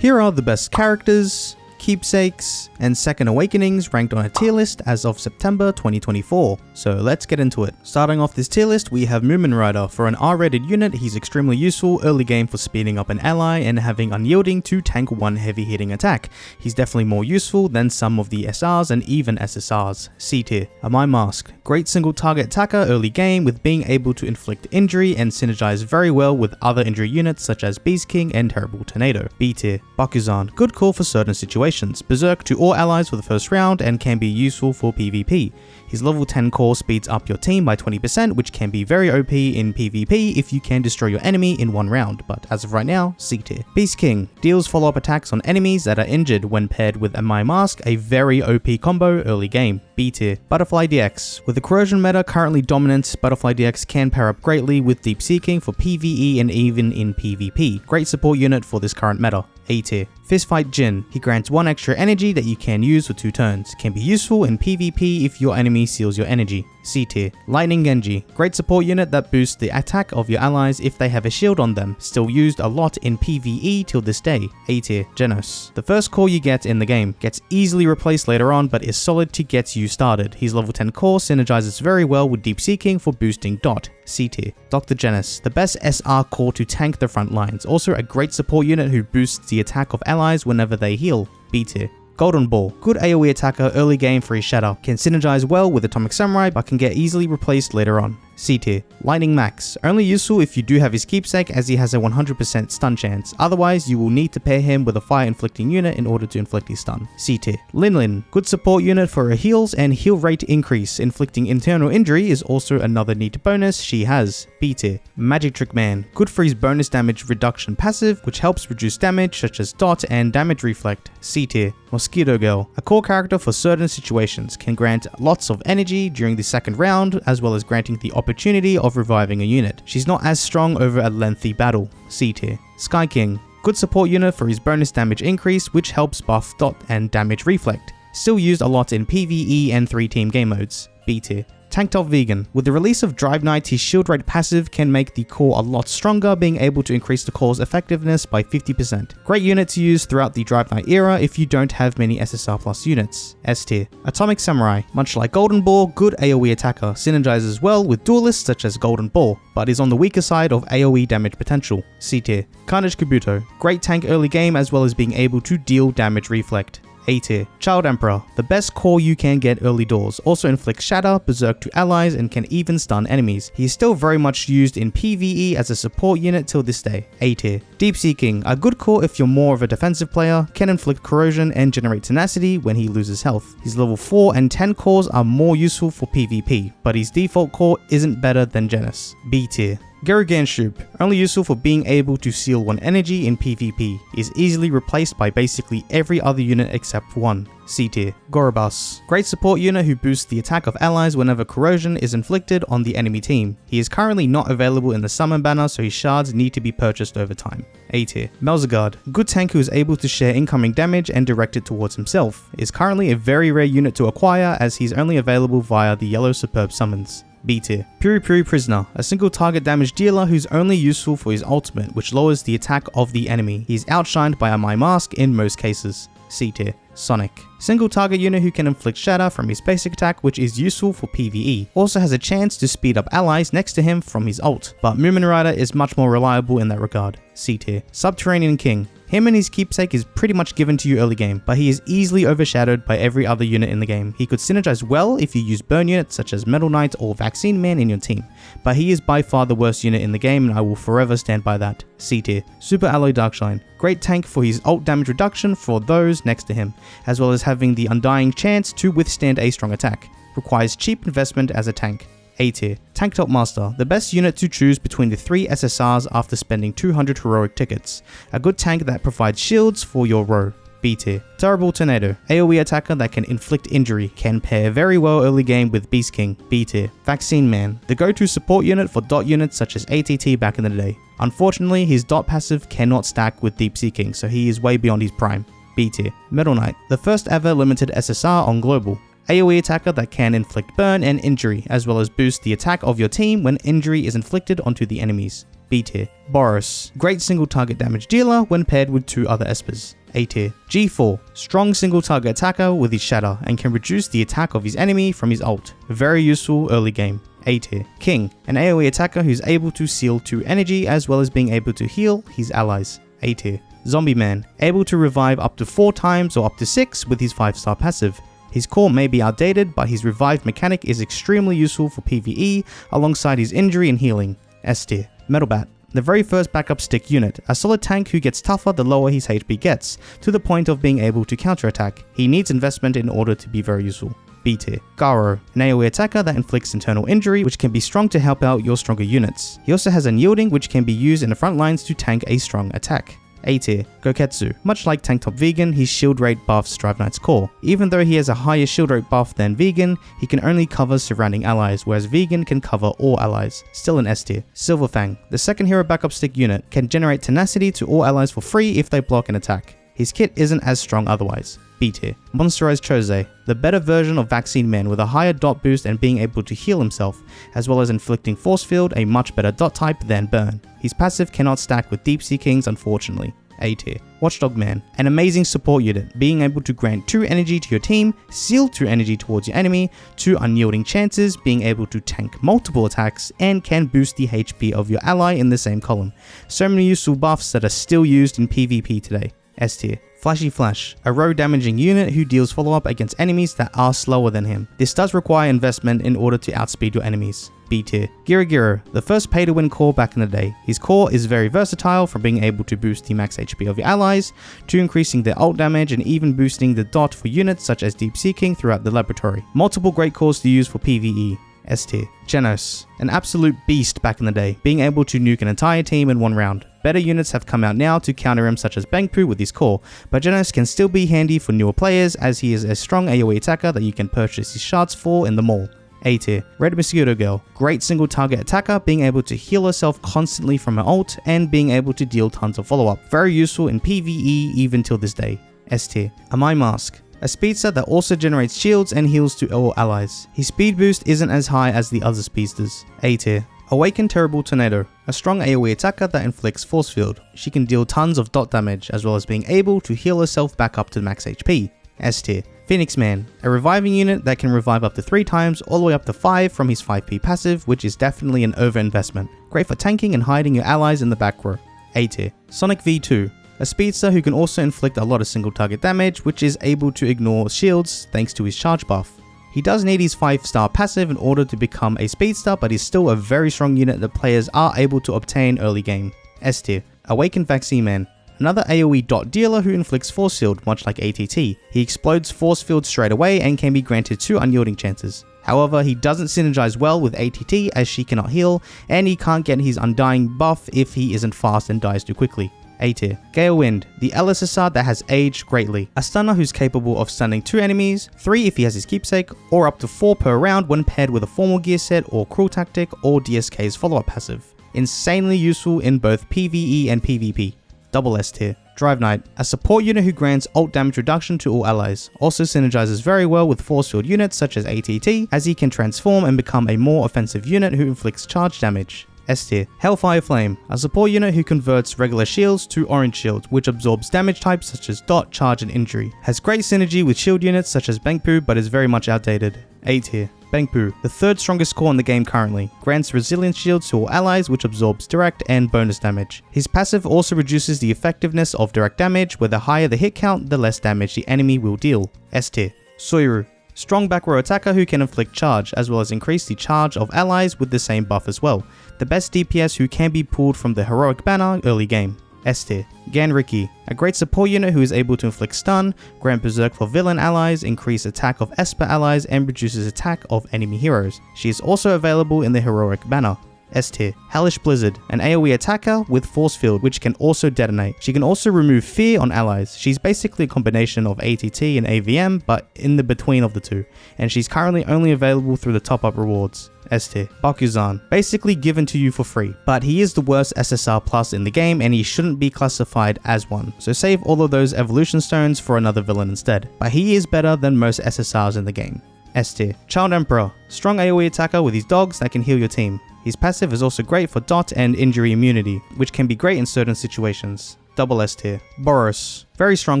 Here are the best characters, keepsakes, and second awakenings ranked on a tier list as of September 2024. So let's get into it. Starting off this tier list, we have Moomin Rider. For an R-rated unit, he's extremely useful early game for speeding up an ally and having unyielding to tank one heavy hitting attack. He's definitely more useful than some of the SRs and even SSRs. C tier. Amai Mask. Great single target attacker early game with being able to inflict injury and synergize very well with other injury units such as Beast King and Terrible Tornado. B tier. Bakuzan. Good call for certain situations. Berserk to all allies for the first round and can be useful for PvP. His level 10 core speeds up your team by 20%, which can be very OP in PvP if you can destroy your enemy in one round, but as of right now, C tier. Beast King deals follow-up attacks on enemies that are injured when paired with Amai Mask, a very OP combo early game. B tier. Butterfly DX. With the corrosion meta currently dominant, Butterfly DX can pair up greatly with deepseaking for PvE and even in PvP. Great support unit for this current meta. A tier. Fistfight Jin. He grants 1 extra energy that you can use for 2 turns. Can be useful in PvP if your enemy seals your energy. C tier. Lightning Genji. Great support unit that boosts the attack of your allies if they have a shield on them. Still used a lot in PvE till this day. A tier. Genos. The first core you get in the game. Gets easily replaced later on but is solid to get you started. His level 10 core synergizes very well with deepseaking for boosting dot. C tier. Dr. Genis. The best SR core to tank the front lines. Also a great support unit who boosts the attack of allies whenever they heal. B tier. Golden Ball. Good AoE attacker early game for his shatter. Can synergize well with Atomic Samurai but can get easily replaced later on. C tier. Lightning Max. Only useful if you do have his keepsake as he has a 100% stun chance. Otherwise you will need to pair him with a fire inflicting unit in order to inflict his stun. C tier. Lin Lin. Good support unit for her heals and heal rate increase. Inflicting internal injury is also another neat bonus she has. B tier. Magic Trick Man. Good for his bonus damage reduction passive which helps reduce damage such as dot and damage reflect. C tier. Mosquito Girl. A core character for certain situations. Can grant lots of energy during the second round as well as granting the opportunity of reviving a unit. She's not as strong over a lengthy battle. C tier. Sky King. Good support unit for his bonus damage increase which helps buff dot and damage reflect. Still used a lot in PvE and 3-team game modes. B tier. Tanktop Vegan. With the release of Driveknight, his shield rate passive can make the core a lot stronger, being able to increase the core's effectiveness by 50%. Great unit to use throughout the Driveknight era if you don't have many ssrplus units. S tier. Atomic Samurai. Much like Golden Ball, good AoE attacker, synergizes well with duelists such as Golden Ball, but is on the weaker side of AoE damage potential. C tier. Carnagekabuto. Great tank early game as well as being able to deal damage reflect. A tier. Child Emperor. The best core you can get early doors. Also inflicts shatter, berserk to allies, and can even stun enemies. He is still very much used in PvE as a support unit till this day. A tier. Deepseaking. A good core if you're more of a defensive player, can inflict corrosion and generate tenacity when he loses health. His level 4 and 10 cores are more useful for PvP, but his default core isn't better than Genis. B tier. Geryuganshoop. Only useful for being able to seal 1 energy in PvP. Is easily replaced by basically every other unit except 1. C tier. Gorobus. Great support unit who boosts the attack of allies whenever corrosion is inflicted on the enemy team. He is currently not available in the summon banner so his shards need to be purchased over time. A tier. Melzagard. Good tank who is able to share incoming damage and direct it towards himself. Is currently a very rare unit to acquire as he's only available via the yellow superb summons. B tier. Puri Puri Prisoner. A single target damage dealer who's only useful for his ultimate which lowers the attack of the enemy. He's outshined by Amai Mask in most cases. C tier. Sonic. Single target unit who can inflict shatter from his basic attack which is useful for PvE. Also has a chance to speed up allies next to him from his ult, but Moomin Rider is much more reliable in that regard. C tier. Subterranean King. Him and his keepsake is pretty much given to you early game, but he is easily overshadowed by every other unit in the game. He could synergize well if you use burn units such as Metal Knight or Vaccine Man in your team, but he is by far the worst unit in the game and I will forever stand by that. C tier. Super Alloy Darkshine. Great tank for his ult damage reduction for those next to him, as well as having the undying chance to withstand a strong attack. Requires cheap investment as a tank. A tier. Tanktopmaster. The best unit to choose between the 3 SSRs after spending 200 heroic tickets. A good tank that provides shields for your row. B tier. Terrible Tornado. AoE attacker that can inflict injury. Can pair very well early game with Beast King. B tier. Vaccine Man. The go-to support unit for dot units such as ATT back in the day. Unfortunately, his dot passive cannot stack with deepseaking, so he is way beyond his prime. B tier. Metal Knight. The first ever limited SSR on global. AoE attacker that can inflict burn and injury, as well as boost the attack of your team when injury is inflicted onto the enemies. B tier. Boros, great single target damage dealer when paired with 2 other espers. A tier. G4, strong single target attacker with his shatter and can reduce the attack of his enemy from his ult. Very useful early game. A tier. King, an AoE attacker who's able to seal 2 energy as well as being able to heal his allies. A tier. Zombie Man, able to revive up to 4 times or up to 6 with his 5-star passive. His core may be outdated, but his revive mechanic is extremely useful for PvE alongside his injury and healing. S tier. Metalbat, the very first backup stick unit, a solid tank who gets tougher the lower his HP gets, to the point of being able to counterattack. He needs investment in order to be very useful. B tier. Garou, an AoE attacker that inflicts internal injury which can be strong to help out your stronger units. He also has unyielding which can be used in the front lines to tank a strong attack. A tier. Gouketsu, much like Tanktop Vegan, his shield rate buffs Driveknight's core. Even though he has a higher shield rate buff than Vegan, he can only cover surrounding allies, whereas Vegan can cover all allies. Still an S tier. Silverfang, the second hero backup stick unit, can generate tenacity to all allies for free if they block an attack. His kit isn't as strong otherwise. B tier. Monsterized Chose, the better version of Vaccine Man with a higher dot boost and being able to heal himself, as well as inflicting Force Field, a much better dot type than Burn. His passive cannot stack with Deepseakings unfortunately. A tier. Watchdog Man, an amazing support unit, being able to grant 2 energy to your team, seal 2 energy towards your enemy, 2 unyielding chances, being able to tank multiple attacks, and can boost the HP of your ally in the same column. So many useful buffs that are still used in PvP today. S tier. Flashyflash, a row damaging unit who deals follow-up against enemies that are slower than him. This does require investment in order to outspeed your enemies. B tier. Geryu, the first pay-to-win core back in the day. His core is very versatile, from being able to boost the max HP of your allies, to increasing their ult damage and even boosting the dot for units such as deepseaking throughout the laboratory. Multiple great cores to use for PvE. S tier. Genos, an absolute beast back in the day, being able to nuke an entire team in 1 round. Better units have come out now to counter him such as Bangpoo with his core, but Genos can still be handy for newer players as he is a strong AoE attacker that you can purchase his shards for in the mall. A tier. Red Mosquito Girl, great single target attacker, being able to heal herself constantly from her ult and being able to deal tons of follow up. Very useful in PvE even till this day. S tier. Amai Mask, a speedster that also generates shields and heals to all allies. His speed boost isn't as high as the other speedsters. A tier. Awaken Terrible Tornado, a strong AoE attacker that inflicts Force Field. She can deal tons of dot damage as well as being able to heal herself back up to max HP. S tier. Phoenixman, a reviving unit that can revive up to 3 times all the way up to 5 from his 5p passive, which is definitely an overinvestment. Great for tanking and hiding your allies in the back row. A tier. Sonic V2, a speedster who can also inflict a lot of single target damage, which is able to ignore shields thanks to his charge buff. He does need his 5-star passive in order to become a speedster, but is still a very strong unit that players are able to obtain early game. S tier. Awaken Vaccine Man, another AoE dot dealer who inflicts Force Field much like ATT. He explodes Force Field straight away and can be granted 2 unyielding chances. However, he doesn't synergize well with ATT as she cannot heal, and he can't get his Undying buff if he isn't fast and dies too quickly. A tier. Gale Wind, the LSSR that has aged greatly. A stunner who's capable of stunning 2 enemies, 3 if he has his Keepsake, or up to 4 per round when paired with a formal gear set or Cruel Tactic or DSK's follow-up passive. Insanely useful in both PvE and PvP. Double S tier. Driveknight, a support unit who grants ult damage reduction to all allies. Also synergizes very well with force field units such as ATT, as he can transform and become a more offensive unit who inflicts charge damage. S tier. Hellfire Flame, a support unit who converts regular shields to orange shields, which absorbs damage types such as dot, charge and injury. Has great synergy with shield units such as Bangpoo, but is very much outdated. A tier. Bangpoo, the 3rd strongest core in the game currently, grants resilience shields to all allies which absorbs direct and bonus damage. His passive also reduces the effectiveness of direct damage, where the higher the hit count, the less damage the enemy will deal. S tier. Soiru, strong back row attacker who can inflict charge, as well as increase the charge of allies with the same buff as well. The best DPS who can be pulled from the heroic banner early game. S tier. Ganriki, a great support unit who is able to inflict stun, grant berserk for villain allies, increase attack of Esper allies, and reduces attack of enemy heroes. She is also available in the heroic banner. S tier. Hellish Blizzard, an AoE attacker with force field which can also detonate. She can also remove fear on allies. She's basically a combination of ATT and AVM, but in the between of the two, and she's currently only available through the top up rewards. S tier. Bakuzan, basically given to you for free, but he is the worst ssrplus in the game and he shouldn't be classified as one, so save all of those evolution stones for another villain instead, but he is better than most SSRs in the game. S tier. Child Emperor. Strong AoE attacker with his dogs that can heal your team. His passive is also great for dot and injury immunity, which can be great in certain situations. Double S tier. Boros. Very strong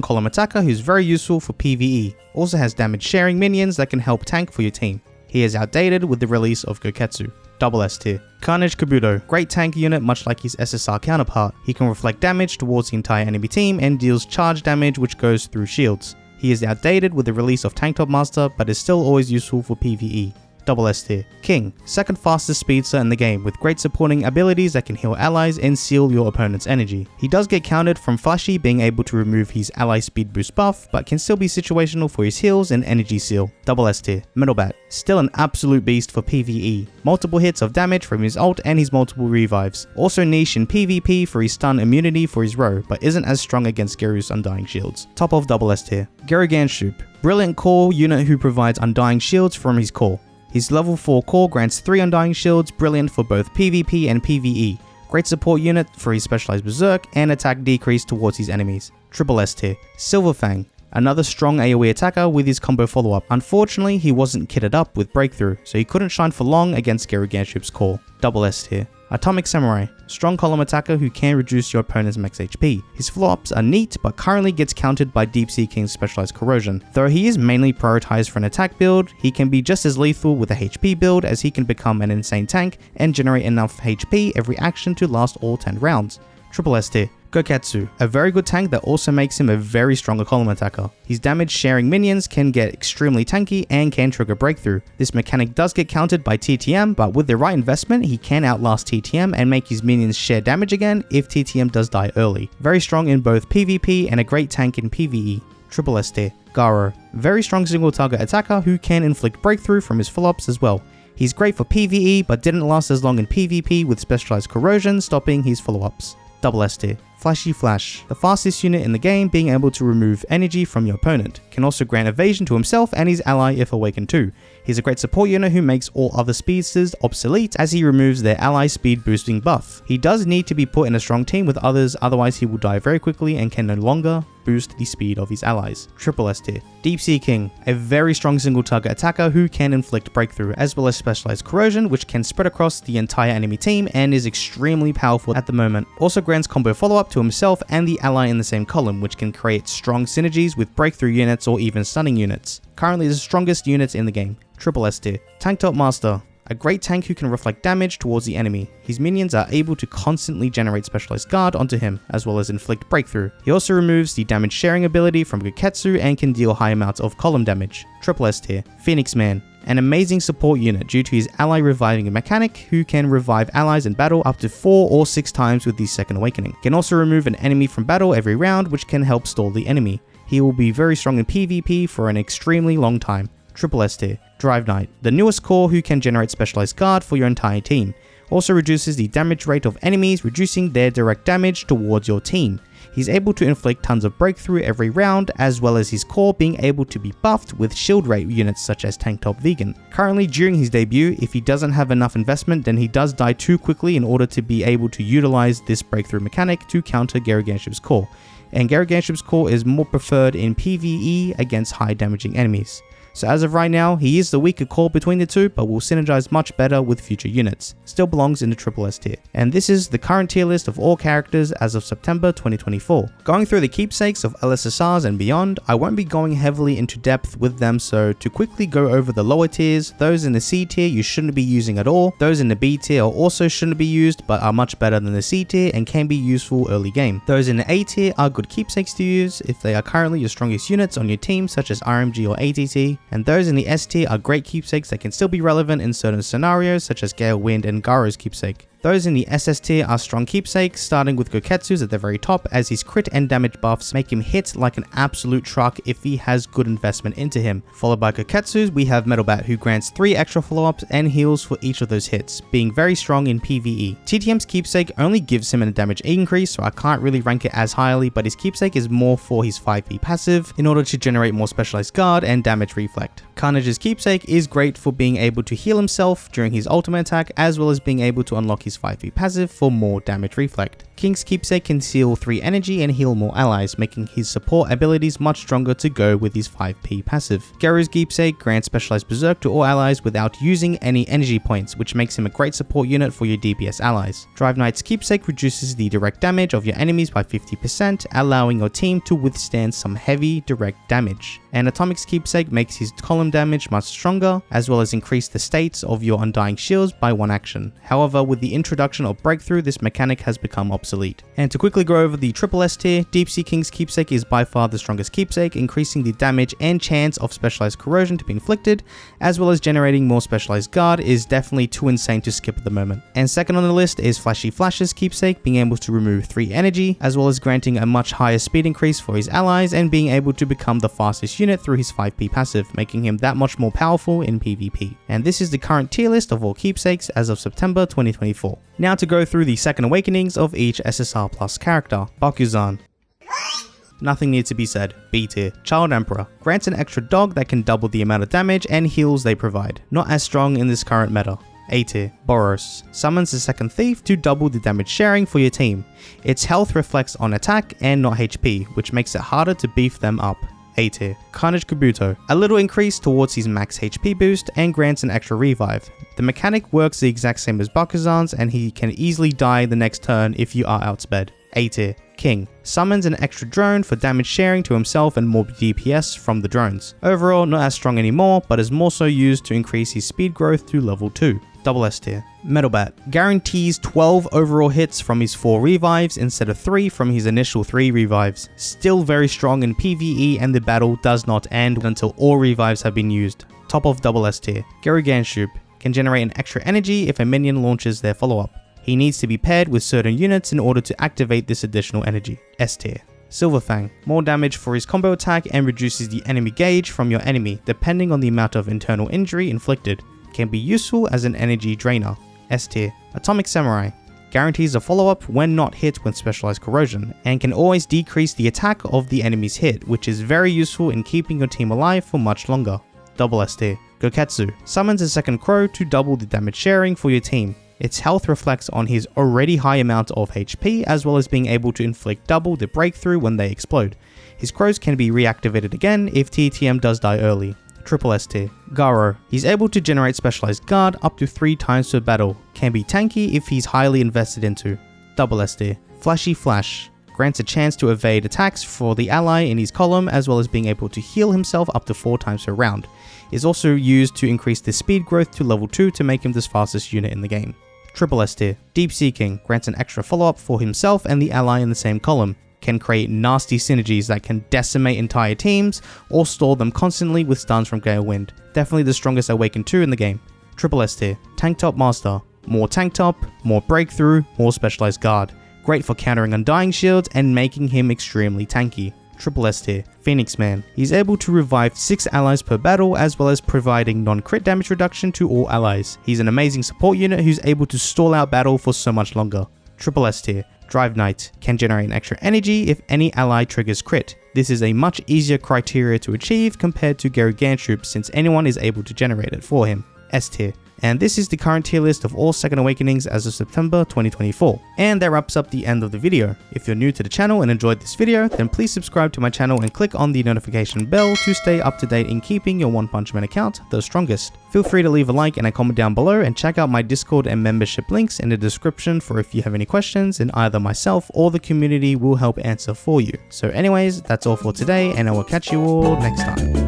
column attacker who's very useful for PvE. Also has damage sharing minions that can help tank for your team. He is outdated with the release of gouketsu. Double S tier. Carnagekabuto. Great tank unit much like his SSR counterpart. He can reflect damage towards the entire enemy team and deals charge damage which goes through shields. He is outdated with the release of tanktopmaster but is still always useful for PvE. Double S tier. King. Second fastest speedster in the game with great supporting abilities that can heal allies and seal your opponent's energy. He does get countered from Flashy being able to remove his ally speed boost buff, but can still be situational for his heals and energy seal. Double S tier. Metalbat. Still an absolute beast for PvE. Multiple hits of damage from his ult and his multiple revives. Also niche in PvP for his stun immunity for his row, but isn't as strong against Geryu's undying shields. Top of Double S tier. Geryuganshoop. Brilliant core unit who provides undying shields from his core. His level 4 core grants 3 undying shields, brilliant for both PvP and PvE. Great support unit for his specialized berserk and attack decrease towards his enemies. Triple S tier. Silverfang. Another strong AoE attacker with his combo follow-up. Unfortunately, he wasn't kitted up with breakthrough, so he couldn't shine for long against Geryuganshoop's core. Double S tier. Atomicsamurai. Strong column attacker who can reduce your opponent's max HP. His follow-ups are neat, but currently gets countered by deepseaking's specialized corrosion. Though he is mainly prioritized for an attack build, he can be just as lethal with a HP build as he can become an insane tank and generate enough HP every action to last all 10 rounds. Triple S tier. Gouketsu, a very good tank that also makes him a very strong column attacker. His damage sharing minions can get extremely tanky and can trigger breakthrough. This mechanic does get countered by TTM, but with the right investment he can outlast TTM and make his minions share damage again if TTM does die early. Very strong in both PvP and a great tank in PvE. Triple S tier. Garou, very strong single target attacker who can inflict breakthrough from his follow-ups as well. He's great for PvE but didn't last as long in PvP with specialized corrosion stopping his follow-ups. Double S tier. Flashyflash, the fastest unit in the game, being able to remove energy from your opponent. Can also grant evasion to himself and his ally if Awaken too. He's a great support unit who makes all other speedsters obsolete as he removes their ally speed boosting buff. He does need to be put in a strong team with others, otherwise he will die very quickly and can no longer boost the speed of his allies. Triple S tier. Deepseaking, a very strong single target attacker who can inflict breakthrough as well as specialized corrosion which can spread across the entire enemy team and is extremely powerful at the moment. Also grants combo follow-up to himself and the ally in the same column which can create strong synergies with breakthrough units or even stunning units. Currently the strongest units in the game. Triple S tier. Tanktopmaster, a great tank who can reflect damage towards the enemy. His minions are able to constantly generate specialized guard onto him, as well as inflict breakthrough. He also removes the damage sharing ability from gouketsu and can deal high amounts of column damage. Triple S tier. Phoenixman, an amazing support unit due to his ally reviving mechanic who can revive allies in battle up to 4 or 6 times with the second awakening. Can also remove an enemy from battle every round which can help stall the enemy. He will be very strong in PvP for an extremely long time. Triple S tier. Driveknight, the newest core who can generate specialized guard for your entire team. Also reduces the damage rate of enemies, reducing their direct damage towards your team. He's able to inflict tons of breakthrough every round, as well as his core being able to be buffed with shield rate units such as Tanktop Vegan. Currently during his debut, if he doesn't have enough investment then he does die too quickly in order to be able to utilize this breakthrough mechanic to counter Geryuganshoop's core. And Geryuganshoop's core is more preferred in PvE against high damaging enemies. So as of right now, he is the weaker core between the two, but will synergize much better with future units. Still belongs in the Triple S tier. And this is the current tier list of all characters as of September 2024. Going through the keepsakes of LSSRs and beyond, I won't be going heavily into depth with them, so to quickly go over the lower tiers, those in the C tier you shouldn't be using at all, those in the B tier also shouldn't be used but are much better than the C tier and can be useful early game. Those in the A tier are good keepsakes to use if they are currently your strongest units on your team such as RMG or ATT, and those in the S tier are great keepsakes that can still be relevant in certain scenarios such as Gale Wind and Garou's keepsake. Those in the SS tier are strong keepsakes, starting with Gouketsu's at the very top as his crit and damage buffs make him hit like an absolute truck if he has good investment into him. Followed by Gouketsu's, we have Metalbat who grants 3 extra follow-ups and heals for each of those hits, being very strong in PvE. TTM's keepsake only gives him a damage increase, so I can't really rank it as highly, but his keepsake is more for his 5v passive in order to generate more specialized guard and damage reflect. Carnage's keepsake is great for being able to heal himself during his ultimate attack as well as being able to unlock his his 5p passive for more damage reflect. King's Keepsake can seal 3 energy and heal more allies, making his support abilities much stronger to go with his 5p passive. Geryu's Keepsake grants specialized berserk to all allies without using any energy points, which makes him a great support unit for your DPS allies. Driveknight's Keepsake reduces the direct damage of your enemies by 50%, allowing your team to withstand some heavy direct damage. And Atomic's Keepsake makes his column damage much stronger, as well as increase the states of your undying shields by 1 action. However, with the introduction of Breakthrough, this mechanic has become obsolete. And to quickly go over the triple S tier, Deepseaking's Keepsake is by far the strongest keepsake, increasing the damage and chance of specialized corrosion to be inflicted, as well as generating more specialized guard is definitely too insane to skip at the moment. And second on the list is flashyflash's Keepsake, being able to remove 3 energy, as well as granting a much higher speed increase for his allies and being able to become the fastest unit through his 5p passive, making him that much more powerful in PvP. And this is the current tier list of all keepsakes as of September 2024. Now to go through the second awakenings of each ssrplus character. Bakuzan. Nothing needs to be said. B tier. Child Emperor. Grants an extra dog that can double the amount of damage and heals they provide. Not as strong in this current meta. A tier. Boros. Summons a second thief to double the damage sharing for your team. Its health reflects on attack and not HP, which makes it harder to beef them up. A tier. Carnagekabuto. A little increase towards his max HP boost and grants an extra revive. The mechanic works the exact same as Bakuzan's, and he can easily die the next turn if you are outsped. A tier. King. Summons an extra drone for damage sharing to himself and more DPS from the drones. Overall, not as strong anymore, but is more so used to increase his speed growth to level 2. Double S tier. Metalbat. Guarantees 12 overall hits from his 4 revives instead of 3 from his initial 3 revives. Still very strong in PvE, and the battle does not end until all revives have been used. Top of double S tier. Geryuganshoop. Can generate an extra energy if a minion launches their follow-up. He needs to be paired with certain units in order to activate this additional energy. S tier. Silverfang. More damage for his combo attack and reduces the enemy gauge from your enemy depending on the amount of internal injury inflicted. Can be useful as an energy drainer. S tier. Atomicsamurai. Guarantees a follow-up when not hit with specialized corrosion, and can always decrease the attack of the enemy's hit, which is very useful in keeping your team alive for much longer. Double S tier. Gouketsu. Summons a second crow to double the damage sharing for your team. Its health reflects on his already high amount of HP, as well as being able to inflict double the breakthrough when they explode. His crows can be reactivated again if TTM does die early. Triple S tier. Garou. He's able to generate specialized guard up to 3 times per battle. Can be tanky if he's highly invested into. Double S tier. Flashyflash. Grants a chance to evade attacks for the ally in his column, as well as being able to heal himself up to 4 times per round. Is also used to increase the speed growth to level 2 to make him the fastest unit in the game. Triple S tier. Deepseaking. Grants an extra follow-up for himself and the ally in the same column. Can create nasty synergies that can decimate entire teams or stall them constantly with stuns from Gale Wind. Definitely the strongest Awaken 2 in the game. Triple S tier. Tanktopmaster. More tank top, more breakthrough, more specialized guard. Great for countering undying shields and making him extremely tanky. Triple S tier. Phoenixman. He's able to revive 6 allies per battle, as well as providing non-crit damage reduction to all allies. He's an amazing support unit who's able to stall out battle for so much longer. Triple S tier. Driveknight. Can generate an extra energy if any ally triggers crit. This is a much easier criteria to achieve compared to geryuganshoop, since anyone is able to generate it for him. S tier. And this is the current tier list of all second awakenings as of September 2024. And that wraps up the end of the video. If you're new to the channel and enjoyed this video, then please subscribe to my channel and click on the notification bell to stay up to date in keeping your onepunchman account the strongest. Feel free to leave a like and a comment down below, and check out my Discord and membership links in the description for if you have any questions, and either myself or the community will help answer for you. So anyways, that's all for today, and I will catch you all next time.